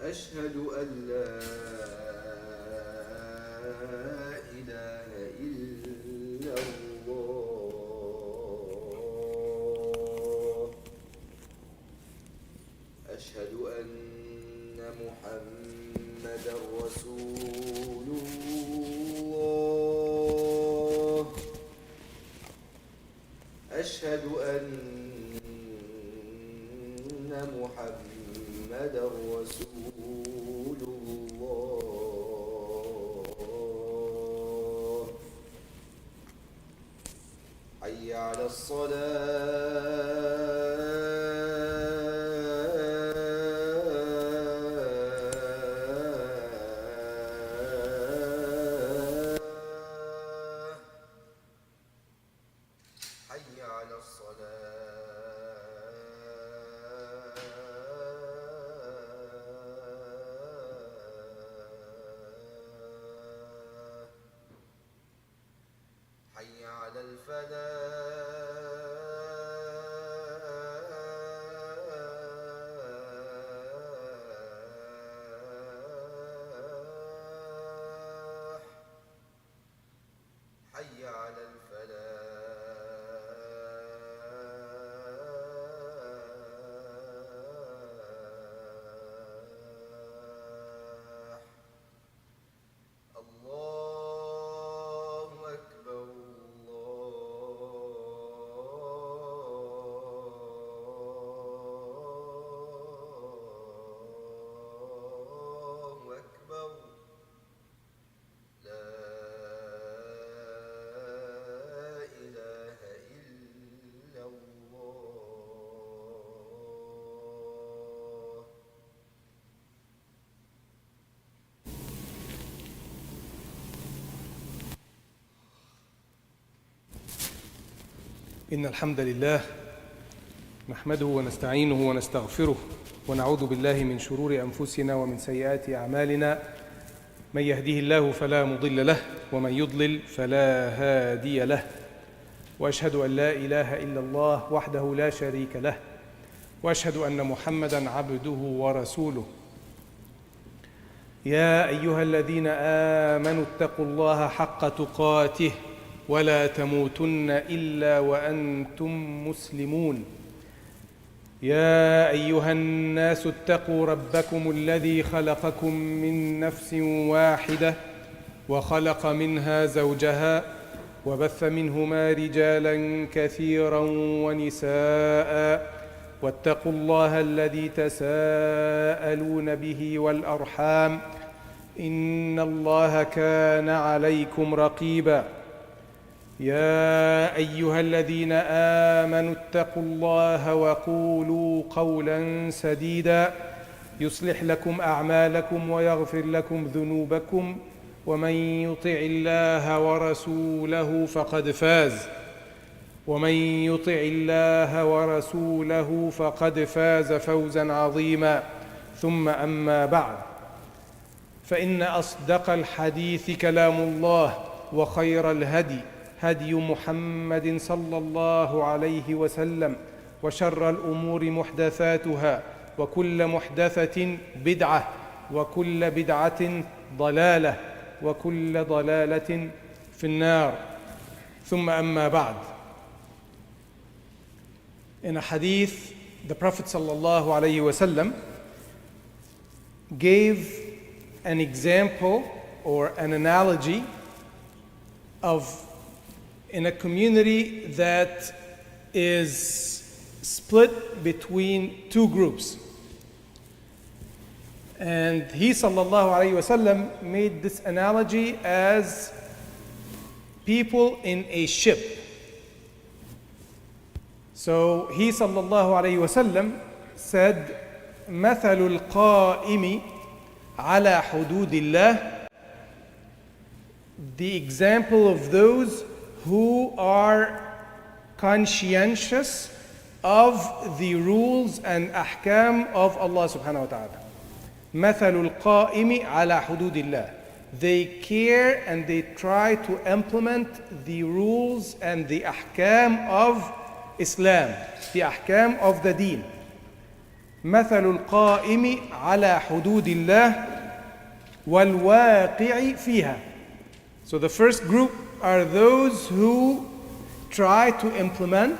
أشهد أن لا إله إلا الله. أشهد أن محمدًا رسول الله. أشهد أن محمدًا رسول الله. حي على الصلاة. حي على الصلاة. حي على الفلاح. حي على الفلاح. الله أكبر. الله أكبر. لا إله إلا الله. إن الحمد لله نحمده ونستعينه ونستغفره ونعوذ بالله من شرور أنفسنا ومن سيئات أعمالنا. من يهديه الله فلا مضل له ومن يضلل فلا هادي له، وأشهد أن لا إله إلا الله وحده لا شريك له، وأشهد أن محمدًا عبده ورسوله. يا أيها الذين آمنوا اتقوا الله حق تقاته ولا تموتن إلا وأنتم مسلمون. يا أيها الناس اتقوا ربكم الذي خلقكم من نفس واحدة وخلق منها زوجها وبث منهما رجالا كثيرا ونساء، واتقوا الله الذي تساءلون به والأرحام إن الله كان عليكم رقيبا. يا أيها الذين آمنوا اتقوا الله وقولوا قولا سديدا يصلح لكم أعمالكم ويغفر لكم ذنوبكم، ومن يطع الله ورسوله فقد فاز. ومن يطع الله ورسوله فقد فاز فوزا عظيما. ثم أما بعد، فإن أصدق الحديث كلام الله، وخير الهدي هدي محمد صلى الله عليه وسلم، وشر الأمور محدثاتها، وكل محدثة بدعة، وكل بدعة ضلالة، وكل ضلالة في النار. ثم أما بعد. In a hadith, the Prophet sallallahu alayhi wasallam gave an example or an analogy of in a community that is split between two groups. And he sallallahu alayhi wasallam made this analogy as people in a ship. So he sallallahu alayhi wasallam said, مثل القائم على حدود الله, the example of those who are conscientious of the rules and ahkam of Allah subhanahu wa ta'ala. مثل القائم على حدود الله. They care and they try to implement the rules and the ahkam of Islam, the ahkam of the deen. مثل القائم على حدود الله والواقع فيها. So the first group are those who try to implement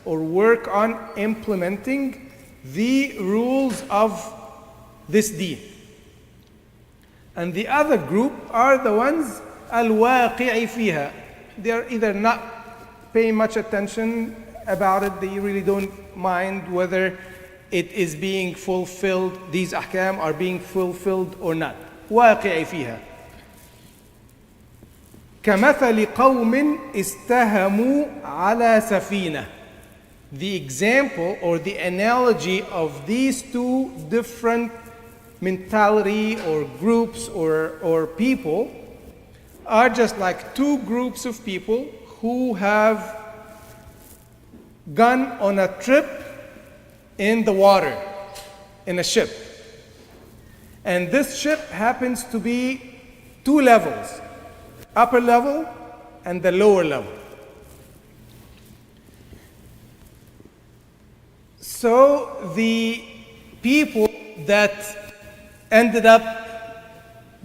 or work on implementing the rules of this deen. And the other group are the ones al-waqi'i fiha. They are either not paying much attention about it, they really don't mind whether it is being fulfilled, these ahkam are being fulfilled or not. واقع فيها. كمثل قوم استهموا على سفينة. The example or the analogy of these two different mentality or groups or people are just like two groups of people who have gone on a trip in the water, in a ship. And this ship happens to be two levels, upper level and the lower level. So the people that ended up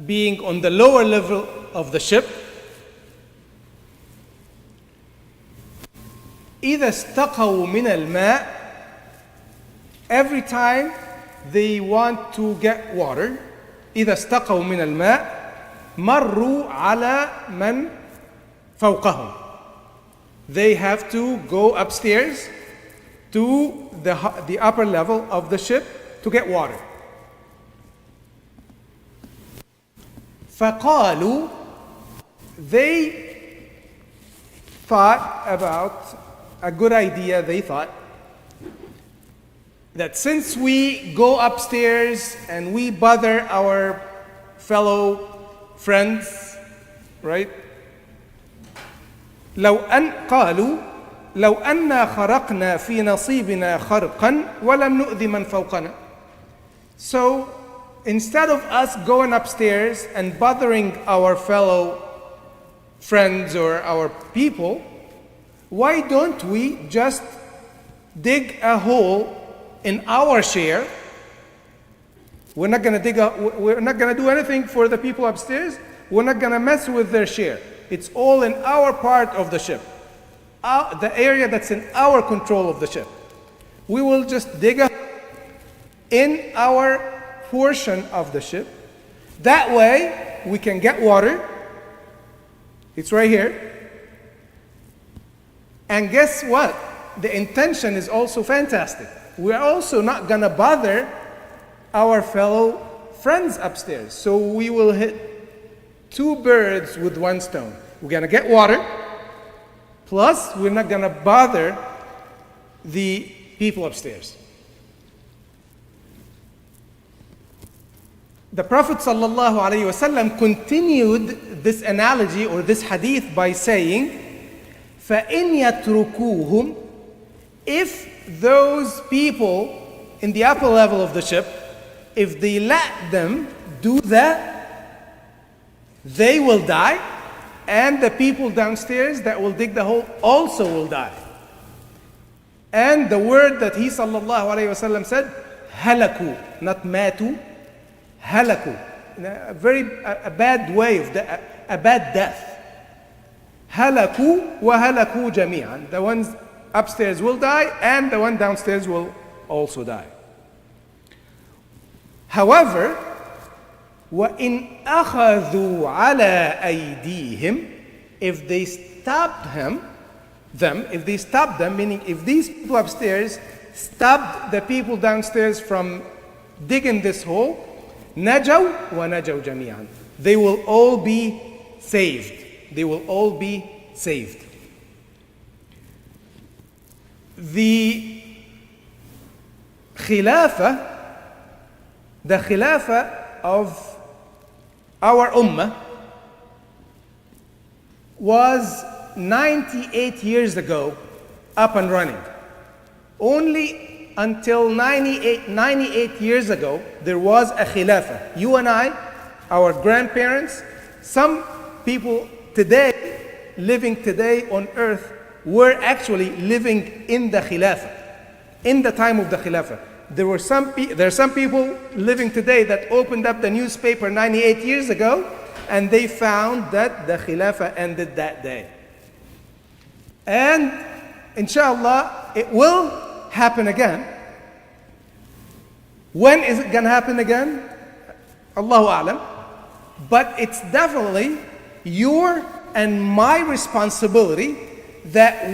being on the lower level of the ship إذا استقوا من الماء, every time they want to get water, إذا استقوا من الماء مروا على من فوقهم. They have to go upstairs to the upper level of the ship to get water. فقالوا, they thought about a good idea. They thought that since we go upstairs and we bother our fellow friends, right? قالوا لو أنا خرقنا في نصيبنا خرقا ولم نؤذي من فوقنا. So instead of us going upstairs and bothering our fellow friends or our people, why don't we just dig a hole in our share? We're not going to do anything for the people upstairs. We're not going to mess with their share. It's all in our part of the ship, the area that's in our control of the ship. We will just dig a hole in our portion of the ship. That way we can get water. It's right here. And guess what? The intention is also fantastic. We're also not going to bother our fellow friends upstairs. So we will hit two birds with one stone. We're going to get water, plus we're not going to bother the people upstairs. The Prophet ﷺ continued this analogy or this hadith by saying, فَإِنْ يَتْرُكُوهُمْ, if those people in the upper level of the ship, if they let them do that, they will die, and the people downstairs that will dig the hole also will die. And the word that he ﷺ said, halaku, not matu, halaku, a bad way of a bad death. Halaku wa halaku jami'an. The ones upstairs will die and the one downstairs will also die. However, وَإِنْ أَخَذُوا عَلَىٰ أَيْدِيهِمْ, if they stopped them, meaning if these people upstairs stopped the people downstairs from digging this hole, نَجَوْا وَنَجَوْا جَمِيعًا, they will all be saved. They will all be saved. The khilafah of our ummah was 98 years ago up and running. Only until 98 years ago there was a khilafah. You and I, our grandparents, some people today, living today on earth, were actually living in the khilafah, in the time of the khilafah. there are some people living today that opened up the newspaper 98 years ago and they found that the Khilafah ended that day. And inshallah, it will happen again. When is it going to happen again? Allahu A'lam. But it's definitely your and my responsibility that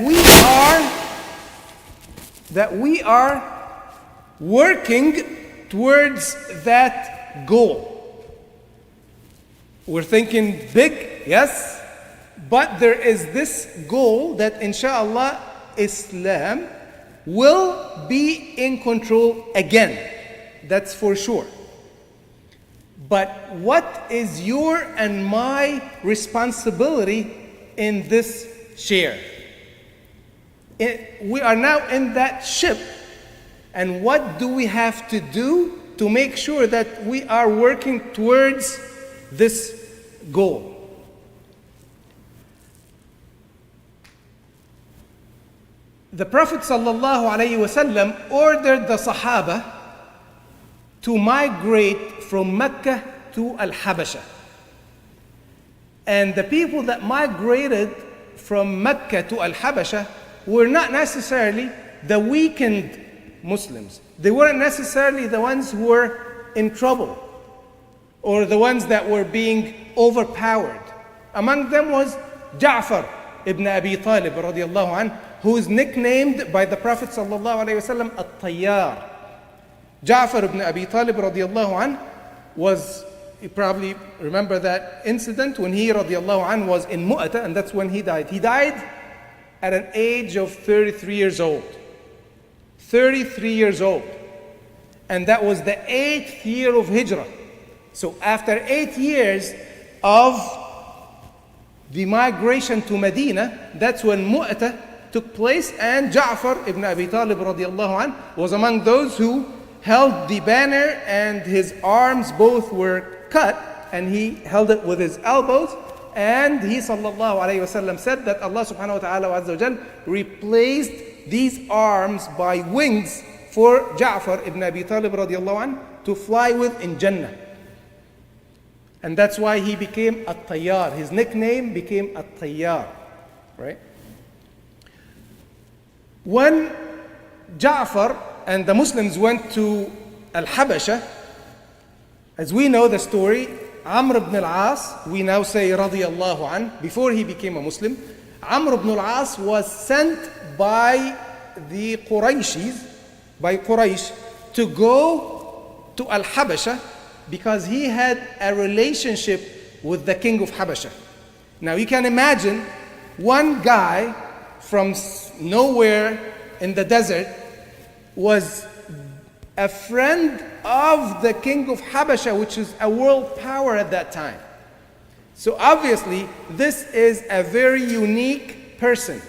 we are working towards that goal. We're thinking big, yes, but there is this goal that inshallah Islam will be in control again. That's for sure. But what is your and my responsibility in this share? We are now in that ship, and what do we have to do to make sure that we are working towards this goal? The Prophet ﷺ ordered the Sahaba to migrate from Mecca to Al-Habasha. And the people that migrated from Mecca to Al-Habasha were not necessarily the weakened Muslims. They weren't necessarily the ones who were in trouble or the ones that were being overpowered. Among them was Ja'far ibn Abi Talib radiallahu anh, who is nicknamed by the Prophet sallallahu alayhi wa sallam At-Tayyar. Ja'far ibn Abi Talib radiallahu anh was, you probably remember that incident when he radiallahu anh was in Mu'ata, and that's when he died. He died at an age of 33 years old. 33 years old. And that was the 8th year of Hijrah. So after 8 years of the migration to Medina, that's when Mu'ata took place, and Ja'far ibn Abi Talib radiallahu anh was among those who held the banner, and his arms both were cut, and he held it with his elbows. And he sallallahu alayhi wasallam said that Allah subhanahu wa ta'ala wa azza wa jal replaced these arms by wings for Ja'far ibn Abi Talib radiallahu anh to fly with in Jannah. And that's why he became At-Tayyar. His nickname became At-Tayyar, right? When Ja'far and the Muslims went to Al-Habasha, as we know the story, Amr ibn al-As, we now say radiyallahu an, before he became a Muslim, Amr ibn al-As was sent by the Qurayshis, by Quraysh, to go to Al-Habasha because he had a relationship with the king of Habasha. Now you can imagine one guy from nowhere in the desert was a friend of the king of Habasha, which is a world power at that time. So obviously, this is a very unique person,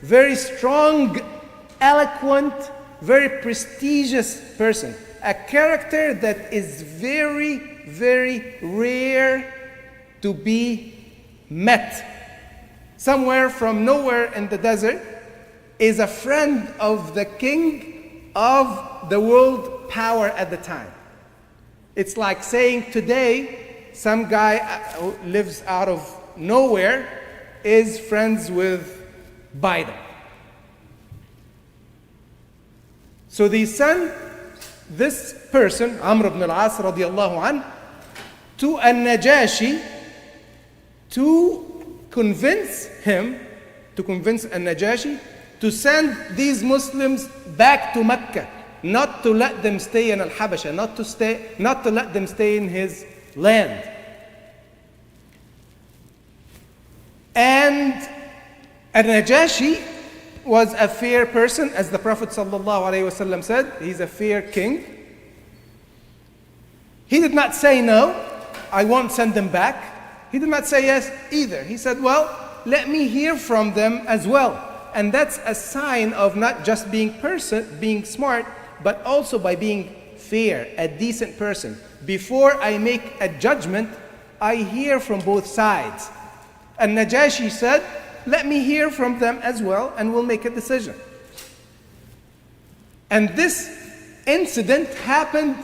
very strong, eloquent, very prestigious person, a character that is very, very rare to be met. Somewhere from nowhere in the desert is a friend of the king of the world power at the time. It's like saying today, some guy who lives out of nowhere is friends with Biden. So they sent this person, Amr ibn al-As radiallahu anh, to An-Najashi to convince An-Najashi to send these Muslims back to Mecca, not to let them stay in Al-Habasha, not to let them stay in his land. And An-Najashi was a fair person, as the Prophet ﷺ said, he's a fair king. He did not say no, I won't send them back. He did not say yes either. He said, well, let me hear from them as well. And that's a sign of not just being smart, but also by being fair, a decent person. Before I make a judgment, I hear from both sides. And Najashi said, let me hear from them as well, and we'll make a decision. And this incident happened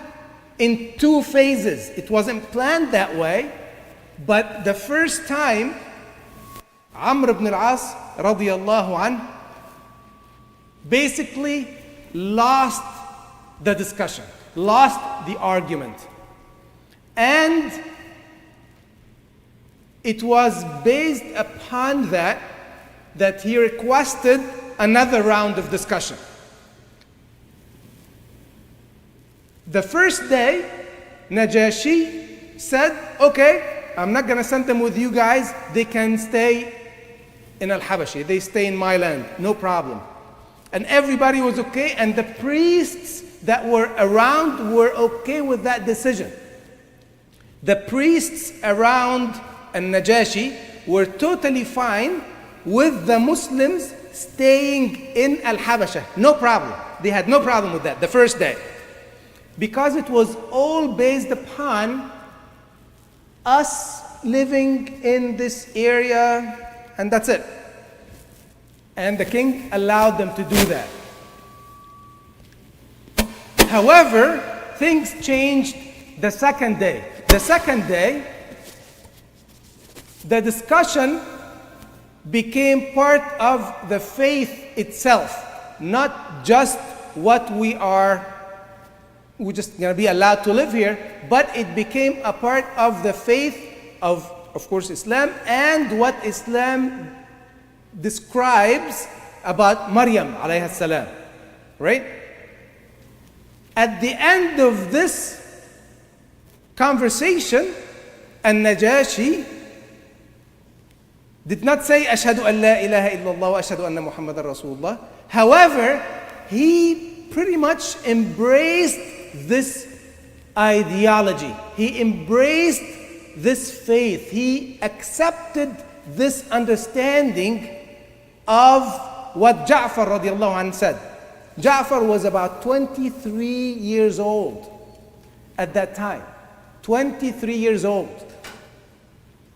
in two phases. It wasn't planned that way, but the first time, Amr ibn al-As radiyallahu anh basically lost the discussion, lost the argument. And it was based upon that he requested another round of discussion. The first day, Najashi said, okay, I'm not going to send them with you guys. They can stay in Al-Habashi. They stay in my land, no problem. And everybody was okay, and the priests that were around were okay with that decision. The priests around Al-Najashi were totally fine with the Muslims staying in Al-Habasha. No problem. They had no problem with that the first day. Because it was all based upon us living in this area, and that's it. And the king allowed them to do that. However, things changed the second day. The second day, the discussion became part of the faith itself, not just what we're just going to be allowed to live here, but it became a part of the faith of course, Islam, and what Islam describes about Maryam alayha salam, right? At the end of this conversation, An-Najashi did not say, Ashhadu an la ilaha illallah wa ashhadu anna Muhammadan Rasulullah. However, he pretty much embraced this ideology. He embraced this faith. He accepted this understanding of what Ja'far radiallahu anhu said. Ja'far was about 23 years old at that time. 23 years old.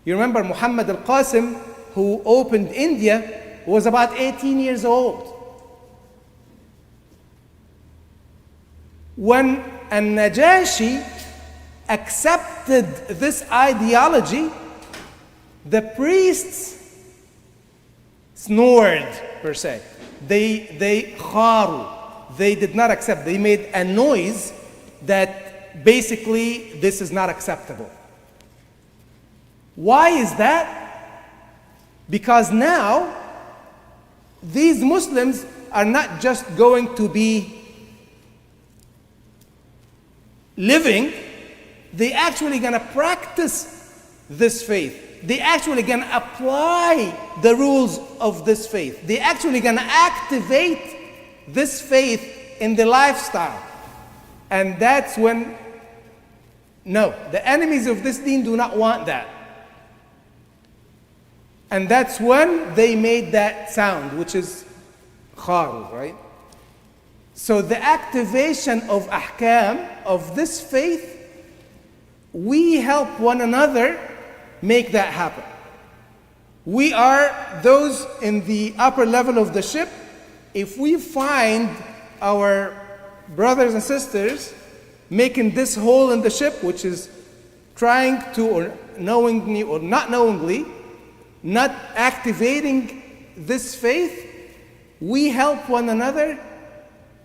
You remember Muhammad al-Qasim, who opened India, was about 18 years old. When An-Najashi accepted this ideology, the priests snored, per se. They kharu. They did not accept. They made a noise that basically this is not acceptable. Why is that? Because now these Muslims are not just going to be living, they actually going to practice this faith. They actually going to apply the rules of this faith. They actually going to activate this faith in the lifestyle. And that's when, no, the enemies of this deen do not want that. And that's when they made that sound, which is kharu, right? So the activation of ahkam, of this faith, we help one another make that happen. We are those in the upper level of the ship. If we find our brothers and sisters making this hole in the ship, which is trying to, or knowingly or not knowingly, not activating this faith, we help one another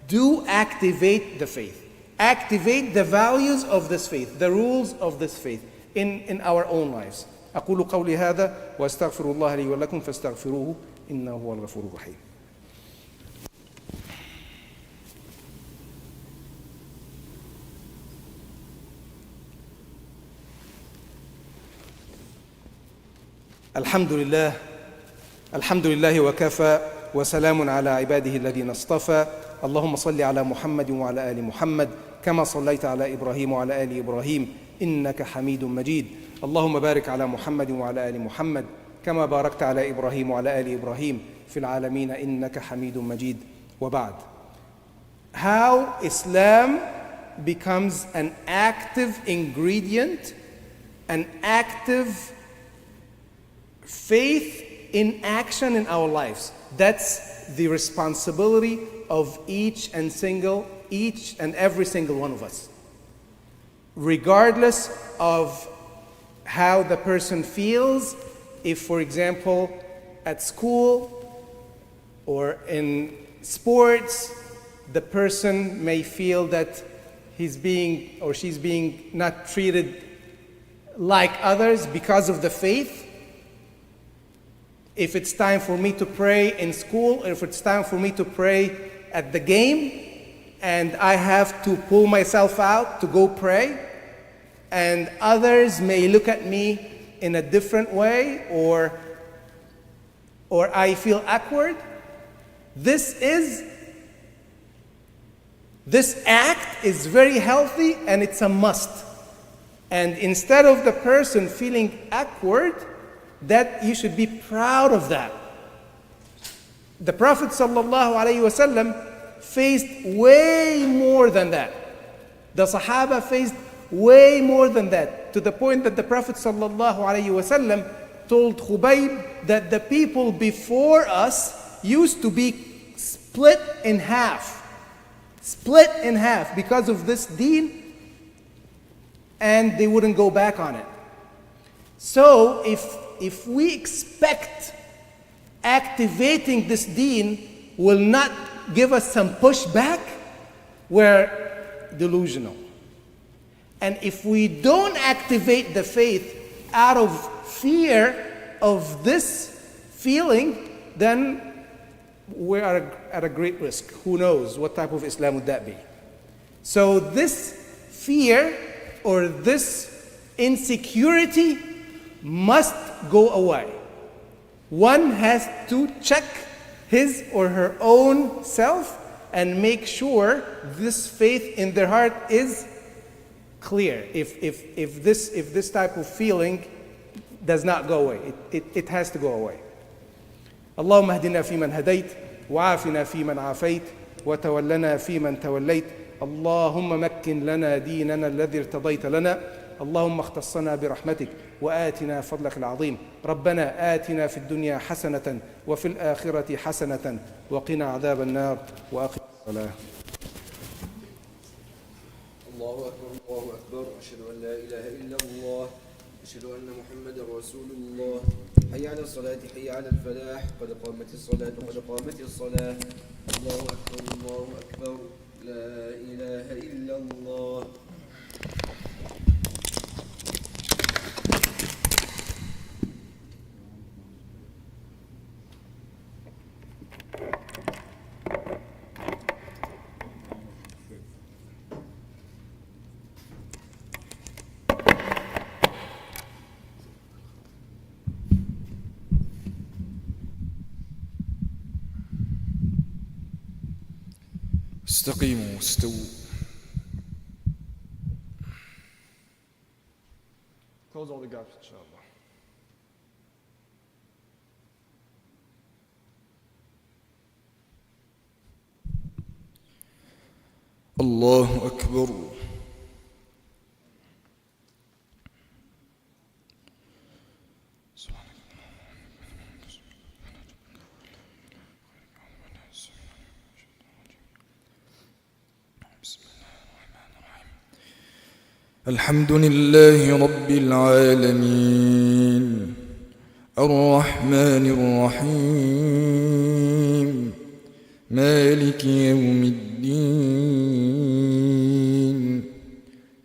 do activate the faith. Activate the values of this faith, the rules of this faith in our own lives. أقول قولي هذا وأستغفر الله لي ولكم فاستغفروه إنه هو الغفور الرحيم. الحمد لله وكفى وسلام على عباده الذين اصطفى. اللهم صل على محمد وعلى آل محمد كما صليت على إبراهيم وعلى آل إبراهيم إنك حميد مجيد. اللهم بارك على محمد وعلى آل محمد كما باركت على إبراهيم وعلى آل إبراهيم في العالمين إنك حميد مجيد. وبعد. How Islam becomes an active ingredient, an active faith in action in our lives. That's the responsibility of each and single each and every single one of us, regardless of how the person feels. If, for example, at school or in sports, the person may feel that he's being or she's being not treated like others because of the faith. If it's time for me to pray in school, or if it's time for me to pray at the game, and I have to pull myself out to go pray, and others may look at me in a different way, or I feel awkward, this act is very healthy and it's a must. And instead of the person feeling awkward, that you should be proud of that. The Prophet ﷺ faced way more than that. The Sahaba faced way more than that, to the point that the Prophet ﷺ told Khubayb that the people before us used to be split in half because of this deen, and they wouldn't go back on it. So if we expect activating this deen will not give us some pushback, we're delusional. And if we don't activate the faith out of fear of this feeling, then we are at a great risk. Who knows what type of Islam would that be? So this fear or this insecurity must go away. One has to check his or her own self and make sure this faith in their heart is clear. If this type of feeling does not go away, it has to go away. اللهم اهدنا فيمن هديت وعافنا فيمن عافيت وتولنا فيمن توليت اللهم مكن لنا ديننا الذي ارتضيت لنا اللهم اختصنا برحمتك وآتنا فضلك العظيم ربنا آتنا في الدنيا حسنة وفي الآخرة حسنة وقنا عذاب النار وأقم الصلاة. الله أكبر الله أكبر أشهد أن لا إله إلا الله أشهد أن محمدا رسول الله حي على الصلاة حي على الفلاح قد قامت الصلاة قد قامت الصلاة الله أكبر الله أكبر لا إله إلا الله. استقيموا استووا. Close all the gaps, inshallah. الله أكبر. الحمد لله رب العالمين الرحمن الرحيم مالك يوم الدين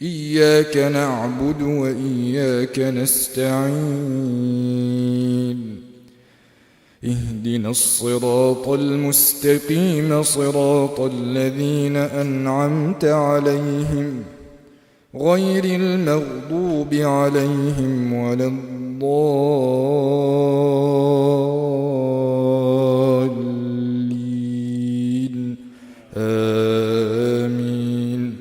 إياك نعبد وإياك نستعين اهدنا الصراط المستقيم صراط الذين أنعمت عليهم غير المغضوب عليهم ولا الضالين آمين.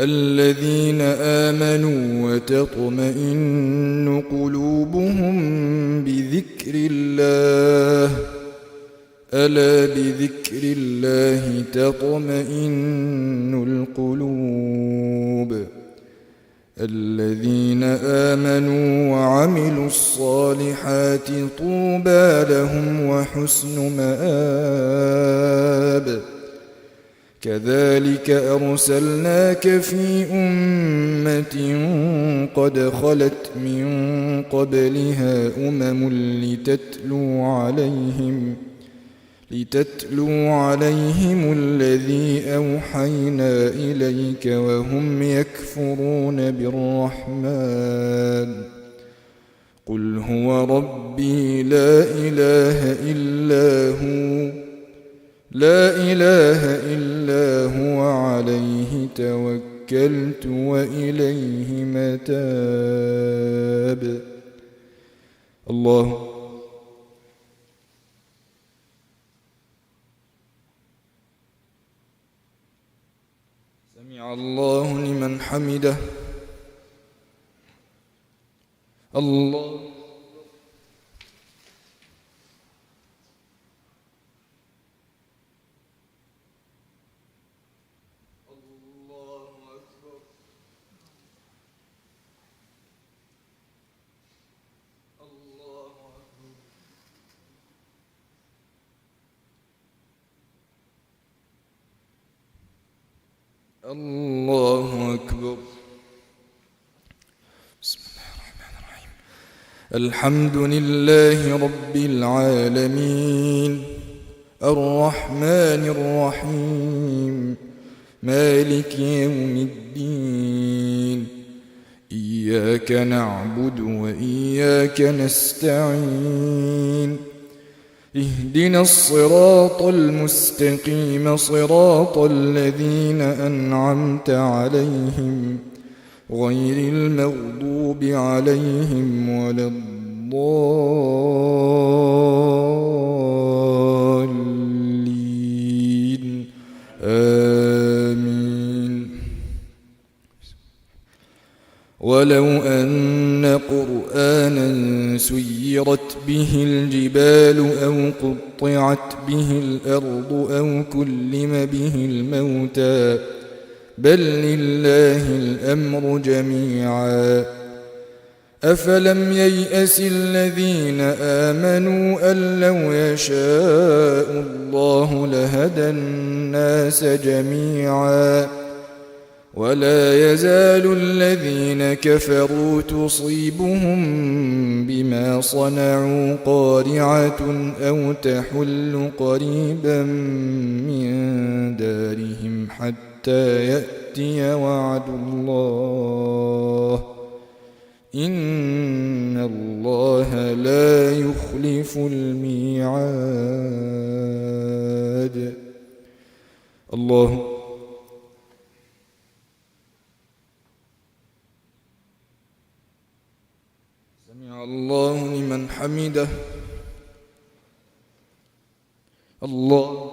الذين آمنوا وتطمئن قلوبهم بذكر الله ألا بذكر الله تطمئن القلوب الذين آمنوا وعملوا الصالحات طوبى لهم وحسن مآب كذلك أرسلناك في أمة قد خلت من قبلها لتتلو عليهم الذي أوحينا إليك وهم يكفرون بالرحمن قل هو ربي لا إله إلا هو عليه توكلت وإليه متاب الله سمع الله لمن حمده الله الله أكبر. بسم الله الرحمن الرحيم. الحمد لله رب العالمين الرحمن الرحيم مالك يوم الدين إياك نعبد وإياك نستعين اهدنا الصراط المستقيم صراط الذين أنعمت عليهم غير المغضوب عليهم ولا الضالين آمين. ولو أن قرآنا سيرت به الجبال أو قطعت به الأرض أو كلم به الموتى بل لله الأمر جميعا أفلم ييأس الذين آمنوا أن لو يشاء الله لهدى الناس جميعا ولا يزال الذين كفروا تصيبهم بما صنعوا قارعة أو تحل قريبا من دارهم حتى يأتي وعد الله إن الله لا يخلف الميعاد. الله سمع الله لمن حمده الله